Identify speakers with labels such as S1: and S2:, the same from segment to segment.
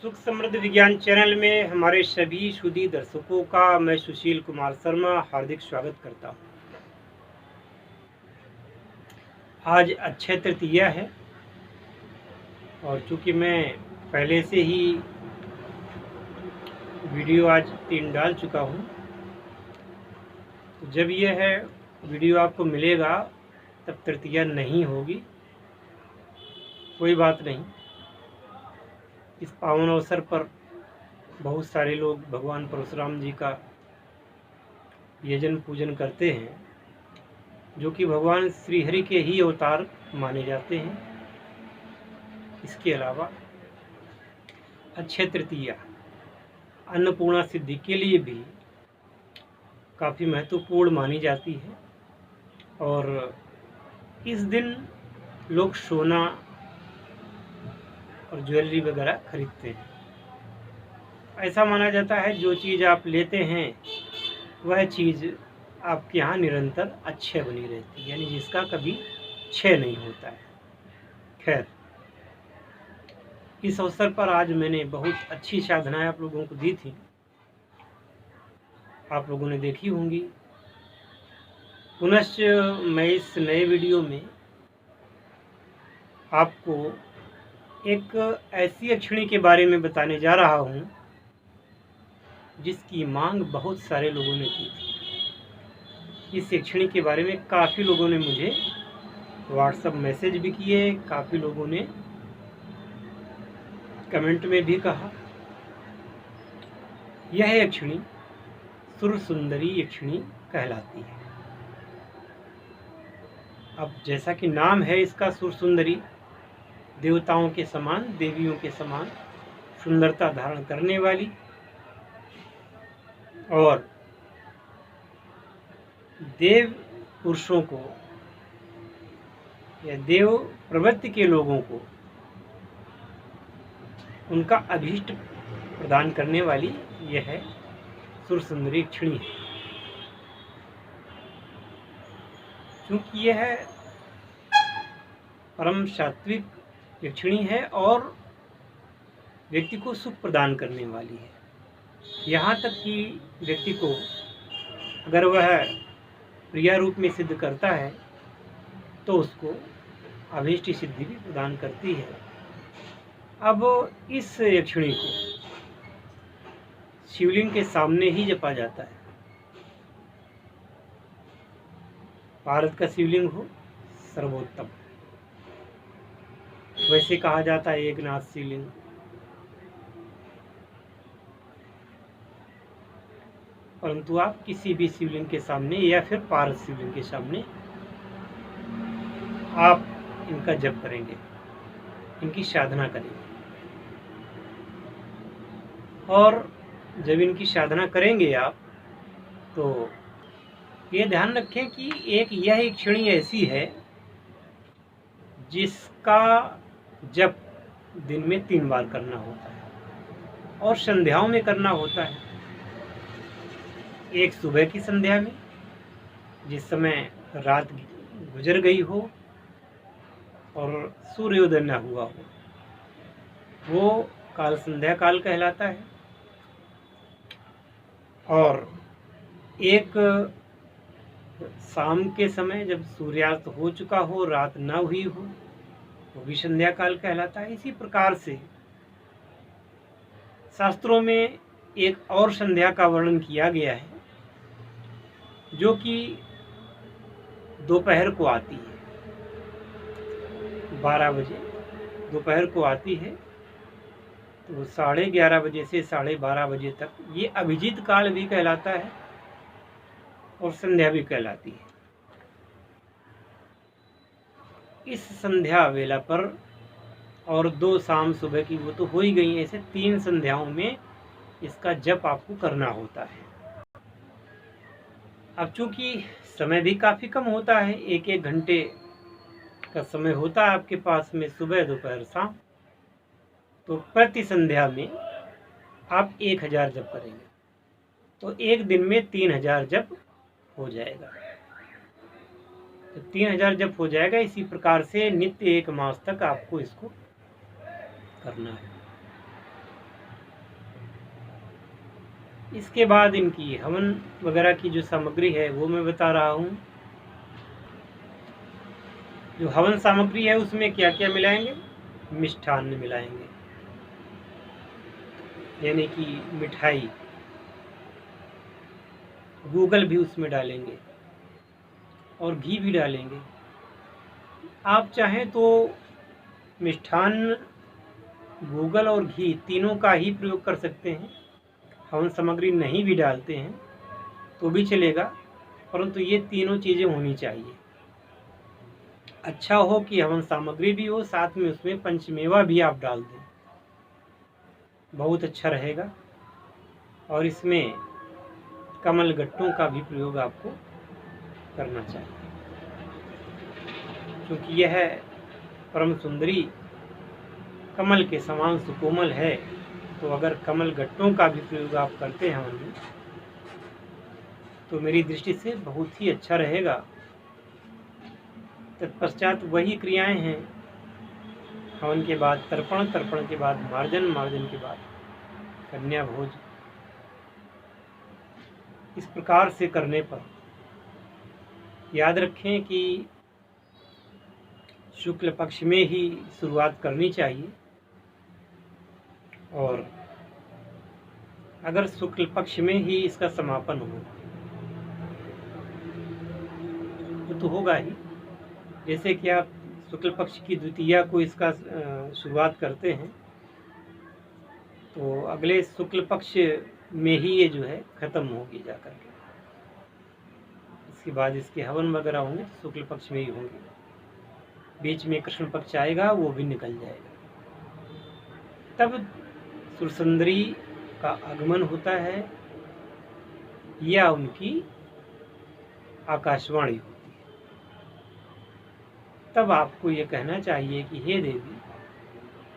S1: सुख समृद्ध विज्ञान चैनल में हमारे सभी सुधी दर्शकों का मैं सुशील कुमार शर्मा हार्दिक स्वागत करता हूं। आज अक्षय तृतीया है और चूंकि मैं पहले से ही वीडियो आज 3 डाल चुका हूं, तो जब यह वीडियो आपको मिलेगा तब तृतीया नहीं होगी। कोई बात नहीं, इस पावन अवसर पर बहुत सारे लोग भगवान परशुराम जी का यजन पूजन करते हैं, जो कि भगवान श्री हरि के ही अवतार माने जाते हैं। इसके अलावा अक्षय तृतीया अन्नपूर्णा सिद्धि के लिए भी काफ़ी महत्वपूर्ण मानी जाती है और इस दिन लोग सोना और ज्वेलरी वगैरह खरीदते हैं। ऐसा माना जाता है जो चीज़ आप लेते हैं वह चीज़ आपके यहाँ निरंतर अक्षय बनी रहती है, यानी जिसका कभी क्षय नहीं होता है। खैर, इस अवसर पर आज मैंने बहुत अच्छी साधनाएं आप लोगों को दी थी, आप लोगों ने देखी होंगी। पुनश्च मैं इस नए वीडियो में आपको एक ऐसी अक्षिणी के बारे में बताने जा रहा हूँ जिसकी मांग बहुत सारे लोगों ने की थी। इस अक्षिणी के बारे में काफ़ी लोगों ने मुझे व्हाट्सएप मैसेज भी किए, काफ़ी लोगों ने कमेंट में भी कहा। यह अक्षिणी सुर सुंदरी अक्षिणी कहलाती है। अब जैसा कि नाम है इसका सुर सुंदरी, देवताओं के समान, देवियों के समान सुंदरता धारण करने वाली और देव पुरुषों को या देव प्रवृत्ति के लोगों को उनका अभीष्ट प्रदान करने वाली यह सुर सुंदरी अक्षिणी है। क्योंकि यह परम सात्विक अक्षिणी है और व्यक्ति को सुख प्रदान करने वाली है। यहाँ तक कि व्यक्ति को अगर वह प्रिया रूप में सिद्ध करता है तो उसको अभीष्ट सिद्धि भी प्रदान करती है। अब इस अक्षिणी को शिवलिंग के सामने ही जपा जाता है। भारत का शिवलिंग हो सर्वोत्तम, वैसे कहा जाता है एकनाथ शिवलिंग। परंतु आप किसी भी शिवलिंग के सामने या फिर पारस शिवलिंग के सामने आप इनका जप करेंगे, इनकी साधना करेंगे और जब इनकी साधना करेंगे आप तो ये ध्यान रखें कि यह अक्षिणी ऐसी है जिसका जप दिन में 3 बार करना होता है और संध्याओं में करना होता है। एक सुबह की संध्या में, जिस समय रात गुजर गई हो और सूर्योदय न हुआ हो, वो काल संध्या काल कहलाता है। और एक शाम के समय जब सूर्यास्त हो चुका हो, रात न हुई हो, वो भी संध्या काल कहलाता है। इसी प्रकार से शास्त्रों में एक और संध्या का वर्णन किया गया है जो कि दोपहर को आती है, 12 बजे दोपहर को आती है। तो 11:30 बजे से 12:30 बजे तक ये अभिजीत काल भी कहलाता है और संध्या भी कहलाती है। इस संध्या वेला पर और 2 शाम सुबह की, वो तो हो ही गई, ऐसे 3 संध्याओं में इसका जप आपको करना होता है। अब चूंकि समय भी काफ़ी कम होता है, 1-1 घंटे का समय होता है आपके पास में, सुबह दोपहर शाम, तो प्रति संध्या में आप 1000 जप करेंगे तो एक दिन में 3000 जप हो जाएगा। तो 3000 जप हो जाएगा। इसी प्रकार से नित्य 1 मास तक आपको इसको करना है। इसके बाद इनकी हवन वगैरह की जो सामग्री है वो मैं बता रहा हूँ। जो हवन सामग्री है उसमें क्या क्या मिलाएंगे? मिष्ठान्न मिलाएंगे, यानी कि मिठाई, गूगल भी उसमें डालेंगे और घी भी डालेंगे। आप चाहें तो मिष्ठान्न, गूगल और घी तीनों का ही प्रयोग कर सकते हैं। हवन सामग्री नहीं भी डालते हैं तो भी चलेगा, परंतु ये तीनों चीज़ें होनी चाहिए। अच्छा हो कि हवन सामग्री भी हो, साथ में उसमें पंचमेवा भी आप डाल दें, बहुत अच्छा रहेगा। और इसमें कमल गट्टों का भी प्रयोग आपको करना चाहिए, क्योंकि यह परम सुंदरी कमल के समान सुकोमल है। तो अगर कमल गट्टों का भी प्रयोग आप करते हैं हवन में, तो मेरी दृष्टि से बहुत ही अच्छा रहेगा। तत्पश्चात वही क्रियाएं हैं हवन के बाद तर्पण, तर्पण के बाद मार्जन, मार्जन के बाद कन्या भोज। इस प्रकार से करने पर याद रखें कि शुक्ल पक्ष में ही शुरुआत करनी चाहिए, और अगर शुक्ल पक्ष में ही इसका समापन हो तो होगा ही। जैसे कि आप शुक्ल पक्ष की द्वितीया को इसका शुरुआत करते हैं, तो अगले शुक्ल पक्ष में ही ये जो है ख़त्म होगी जाकर के। इसके बाद इसके हवन वगैरह होंगे तो शुक्ल पक्ष में ही होंगे, बीच में कृष्ण पक्ष आएगा वो भी निकल जाएगा। तब सुरसुंदरी का आगमन होता है या उनकी आकाशवाणी होती है। तब आपको ये कहना चाहिए कि हे देवी,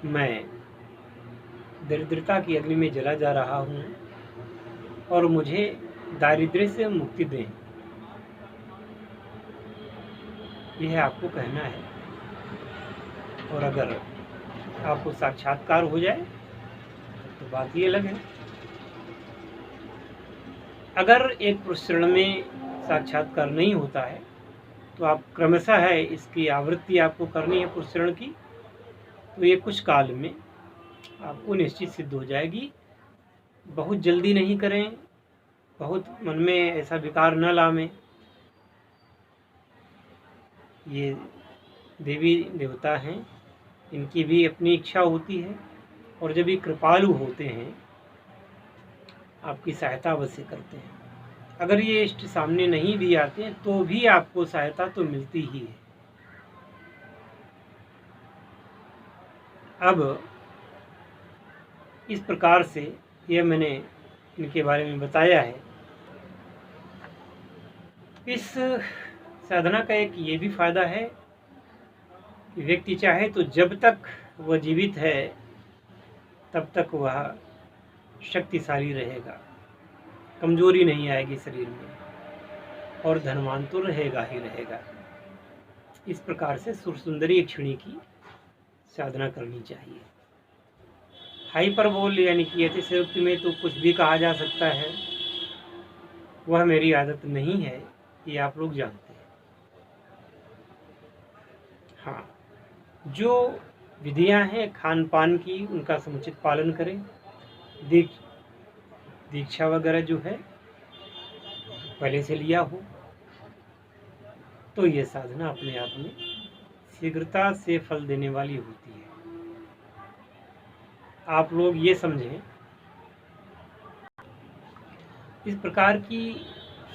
S1: मैं दरिद्रता की अग्नि में जला जा रहा हूँ और मुझे दारिद्र्य से मुक्ति दें। यह आपको कहना है। और अगर आपको साक्षात्कार हो जाए तो बात ये अलग है। अगर एक पुरुषरण में साक्षात्कार नहीं होता है तो आप क्रमशः है इसकी आवृत्ति आपको करनी है पुरुषरण की, तो ये कुछ काल में आपको निश्चित सिद्ध हो जाएगी। बहुत जल्दी नहीं करें, बहुत मन में ऐसा विकार न लावें। ये देवी देवता हैं, इनकी भी अपनी इच्छा होती है, और जब ये कृपालु होते हैं आपकी सहायता अवश्य करते हैं। अगर ये इष्ट सामने नहीं भी आते हैं तो भी आपको सहायता तो मिलती ही है। अब इस प्रकार से यह मैंने इनके बारे में बताया है। इस साधना का एक ये भी फायदा है कि व्यक्ति चाहे तो जब तक वह जीवित है तब तक वह शक्तिशाली रहेगा, कमजोरी नहीं आएगी शरीर में, और धनवान तो रहेगा ही रहेगा। इस प्रकार से सुरसुंदरी यक्षिणी की साधना करनी चाहिए। हाइपरबोल यानी कि अतिशयोक्ति में तो कुछ भी कहा जा सकता है, वह मेरी आदत नहीं है, ये आप लोग जानते हैं। हाँ, जो विधियां हैं खान पान की उनका समुचित पालन करें। दीक्षा वगैरह जो है पहले से लिया हो तो ये साधना अपने आप में शीघ्रता से फल देने वाली होती है। आप लोग ये समझें, इस प्रकार की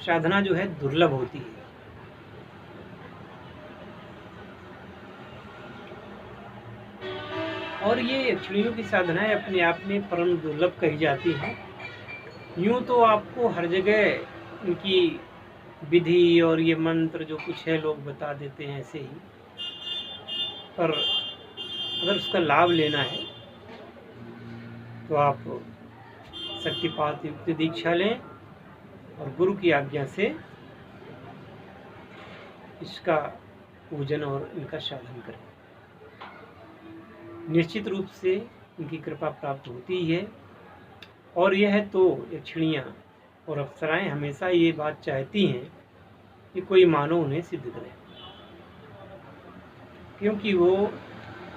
S1: साधना जो है दुर्लभ होती है। और ये यक्षिणियों की साधनाएं अपने आप में परम दुर्लभ कही जाती हैं। यूँ तो आपको हर जगह इनकी विधि और ये मंत्र जो कुछ है लोग बता देते हैं ऐसे ही, पर अगर उसका लाभ लेना है तो आप शक्तिपात युक्त दीक्षा लें और गुरु की आज्ञा से इसका पूजन और इनका साधन करें। निश्चित रूप से इनकी कृपा प्राप्त होती है। और यह तो यक्षिणियाँ और अप्सराएं हमेशा ये बात चाहती हैं कि कोई मानव उन्हें सिद्ध करे, क्योंकि वो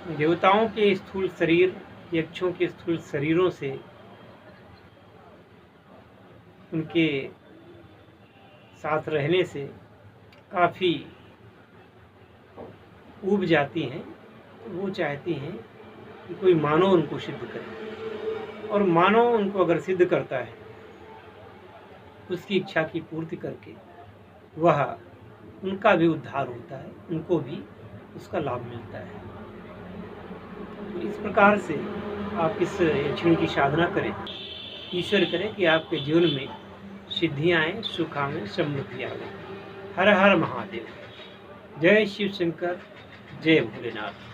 S1: देवताओं के स्थूल शरीर यक्षों के स्थूल शरीरों से उनके साथ रहने से काफ़ी ऊब जाती हैं। तो वो चाहती हैं कि कोई मानव उनको सिद्ध करे, और मानव उनको अगर सिद्ध करता है उसकी इच्छा की पूर्ति करके वह उनका भी उद्धार होता है, उनको भी उसका लाभ मिलता है। तो इस प्रकार से आप इस यक्षिणी की साधना करें, ईश्वर करे कि आपके जीवन में सिद्धियाँ आएँ, सुख आए, समृद्धि आए। हर हर महादेव। जय शिव शंकर, जय भोलेनाथ।